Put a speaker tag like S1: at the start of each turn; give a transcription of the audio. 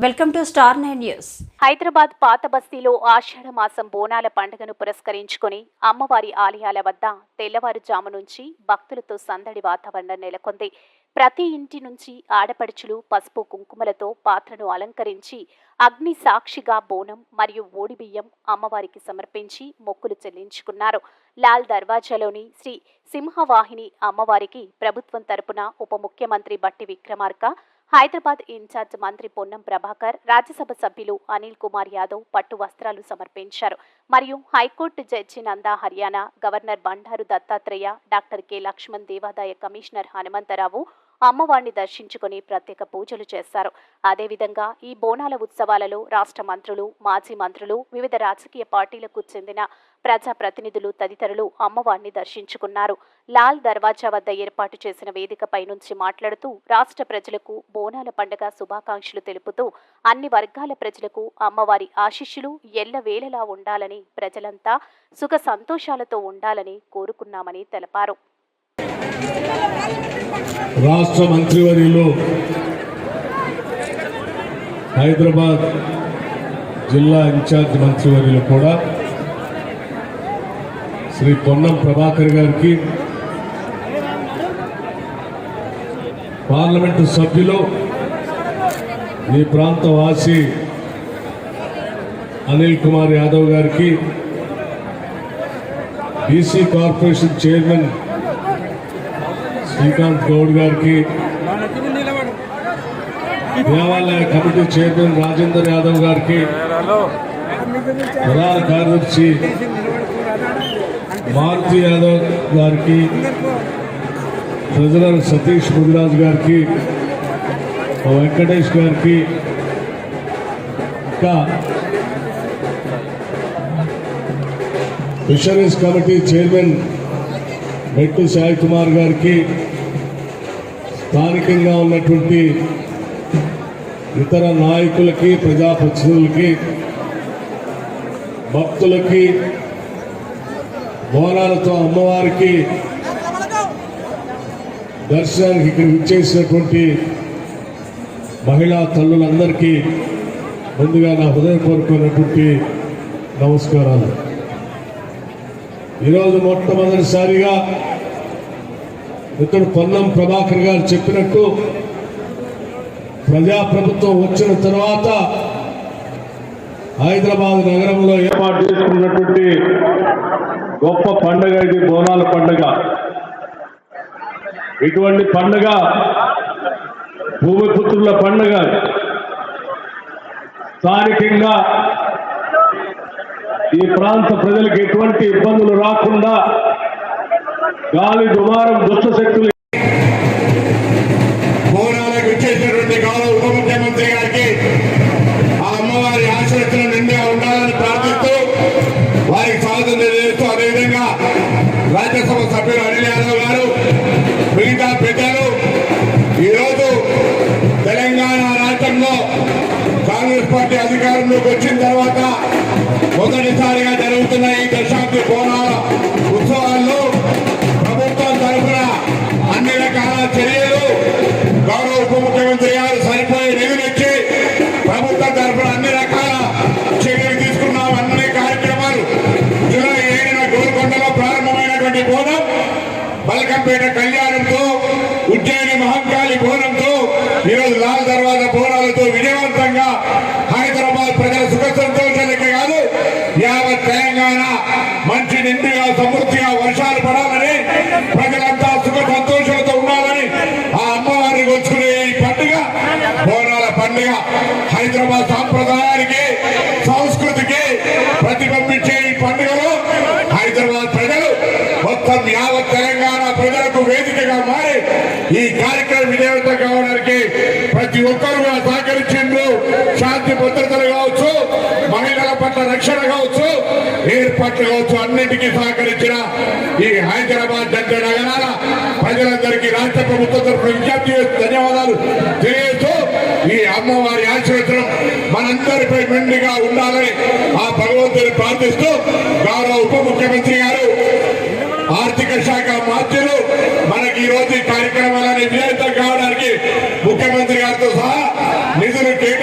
S1: Welcome to star 9 news.
S2: Hyderabad పాత బస్తీలో ఆషాఢ మాసం బోనాల పండుగను పురస్కరించుకుని అమ్మవారి ఆలయాల వద్ద తెల్లవారుజాము నుంచి భక్తులతో సందడి వాతావరణం నెలకొంది. ప్రతి ఇంటి నుంచి ఆడపడుచులు పసుపు కుంకుమలతో పాత్రను అలంకరించి అగ్ని సాక్షిగా బోనం మరియు ఓడిబియ్యం అమ్మవారికి సమర్పించి మొక్కులు చెల్లించుకున్నారు. లాల్ దర్వాజాలోని శ్రీ సింహవాహిని అమ్మవారికి ప్రభుత్వం తరపున ఉప ముఖ్యమంత్రి బట్టి విక్రమార్క, హైదరాబాద్ ఇన్ఛార్జ్ మంత్రి పొన్నం ప్రభాకర్, రాజ్యసభ సభ్యులు అనిల్ కుమార్ యాదవ్ పట్టు వస్త్రాలు సమర్పించారు. మరియు high court judge Nanda Haryana, governor Bandaru Dattatreya, doctor K Laxman, దేవాదాయ కమిషనర్ హనుమంతరావు అమ్మవారిని దర్శించుకుని ప్రత్యేక పూజలు చేశారు. అదేవిధంగా ఈ బోనాల ఉత్సవాలలో రాష్ట్ర మంత్రులు, మాజీ మంత్రులు, వివిధ రాజకీయ పార్టీలకు చెందిన ప్రజాప్రతినిధులు తదితరులు అమ్మవారిని దర్శించుకున్నారు. లాల్ దర్వాజా వద్ద ఏర్పాటు చేసిన వేదికపై నుంచి మాట్లాడుతూ రాష్ట్ర ప్రజలకు బోనాల పండుగ శుభాకాంక్షలు తెలుపుతూ అన్ని వర్గాల ప్రజలకు అమ్మవారి ఆశీస్సులు ఎల్లవేళలా ఉండాలని, ప్రజలంతా సుఖ సంతోషాలతో ఉండాలని కోరుకున్నామని తెలిపారు.
S3: రాష్ట్ర మంత్రివర్యులు, హైదరాబాద్ జిల్లా ఇన్ఛార్జ్ మంత్రివర్యులు కూడా శ్రీ పొన్నం ప్రభాకర్ గారికి, పార్లమెంటు సభ్యులు, ఈ ప్రాంత వాసి అనిల్ కుమార్ యాదవ్ గారికి, BC corporation chairman Srikanth Goud గారికి, దేవాలయ కమిటీ చైర్మన్ రాజేందర్ యాదవ్ గారికి, ప్రధాన కార్యదర్శి మారుతి యాదవ్ గారికి, ట్రెజరర్ సతీష్ ముదిరాజ్ గారికి, వెంకటేష్ గారికి, ఇంకా ఫిషరీస్ కమిటీ చైర్మన్ మెట్టు సాయి కుమార్ గారికి, స్థానికంగా ఉన్నటువంటి ఇతర నాయకులకి, ప్రజాప్రతినిధులకి, భక్తులకి, బోనాలతో అమ్మవారికి దర్శనానికి ఇక్కడ విచ్చేసినటువంటి మహిళా తల్లులందరికీ ముందుగా నా హృదయపూర్వకమైనటువంటి నమస్కారాలు. ఈరోజు మొట్టమొదటిసారిగా మిత్రుడు పొన్నం ప్రభాకర్ గారు చెప్పినట్టు ప్రజాప్రభుత్వం వచ్చిన తర్వాత హైదరాబాద్ నగరంలో ఏర్పాటు చేసుకున్నటువంటి గొప్ప పండుగ ఇది బోనాల పండుగ. ఇటువంటి పండుగ భూమిపుత్రుల పండుగ. స్థానికంగా ఈ ప్రాంత ప్రజలకు ఎటువంటి ఇబ్బందులు రాకుండా గాలి దుమారం దుష్ట శక్తులు
S4: బోనాలకు ఇచ్చేసినటువంటి గౌరవ ఉప ముఖ్యమంత్రి గారికి ఆ అమ్మవారి ఆశీర్వచనం నిండుగా ఉండాలని ప్రార్థిస్తూ వారికి స్వాగతం తెలియజేస్తూ, అదేవిధంగా రాజ్యసభ సభ్యులు అనిల్ యాదవ్ గారు, మిగతా పెద్దలు, ఈరోజు తెలంగాణ రాష్ట్రంలో కాంగ్రెస్ పార్టీ అధికారంలోకి వచ్చిన తర్వాత మొదటిసారిగా జరుగుతున్న ఈ దశాబ్ది బోనాల ఉత్సవాల్లో ప్రభుత్వం తరఫున అన్ని రకాల చర్యలు, గౌరవ ఉప ముఖ్యమంత్రి గారు సరిపోయే నిధులిచ్చి ప్రభుత్వం తరఫున అన్ని రకాల చర్యలు తీసుకున్నాం. అన్ని కార్యక్రమాలు జూలై 7న గోల్కొండలో ప్రారంభమైనటువంటి బోనం, బల్కంపేట కళ్యాణంతో, ఉజ్జయిని మహంకాళి బోనంతో, ఈరోజు లాల్ దర్వాజా బోనాలతో విజయవంతంగా హైదరాబాద్ ప్రజల సుఖ సంతోషాలకే కాదు, యావత్ తెలంగాణ మంచి నిండుగా సమృద్ధిగా వర్షాలు పడాలని, ప్రజలంతా సుఖ సంతోషాలతో ఉండాలని ఆ అమ్మవారిని వచ్చుకునే ఈ పండుగ బోనాల పండుగ హైదరాబాద్ సాంప్రదాయానికి, సంస్కృతికి ప్రతిబింబించే ఈ పండుగలో హైదరాబాద్ ప్రజలు మొత్తం యావత్ తెలంగాణ ప్రజలకు వేదికగా మారి ఈ కార్యక్రమం విజయవంతం కావడానికి ప్రతి ఒక్కరు కూడా సహకరించిండ్రు. శాంతి భద్రతలు కావచ్చు, మహిళల పట్ల రక్షణ కావచ్చు, ఏర్పాట్లు కావచ్చు, అన్నింటికీ సహకరించిన ఈ హైదరాబాద్ జంట నగరాల ప్రజలందరికీ రాష్ట్ర ప్రభుత్వం తరఫున విజ్ఞప్తి ధన్యవాదాలు తెలియజేస్తూ, ఈ అమ్మవారి ఆశీర్వచనం మనందరిపై మెండుగా ఉండాలని ఆ భగవంతుని ప్రార్థిస్తూ, గౌరవ ఉప ముఖ్యమంత్రి గారు, ఆర్థిక శాఖ మంత్రులు మనకి ఈ రోజు ఈ కార్యక్రమాలని విజయవంతం కావడానికి ముఖ్యమంత్రి గారితో సహా నిధులు కేటాయించారు.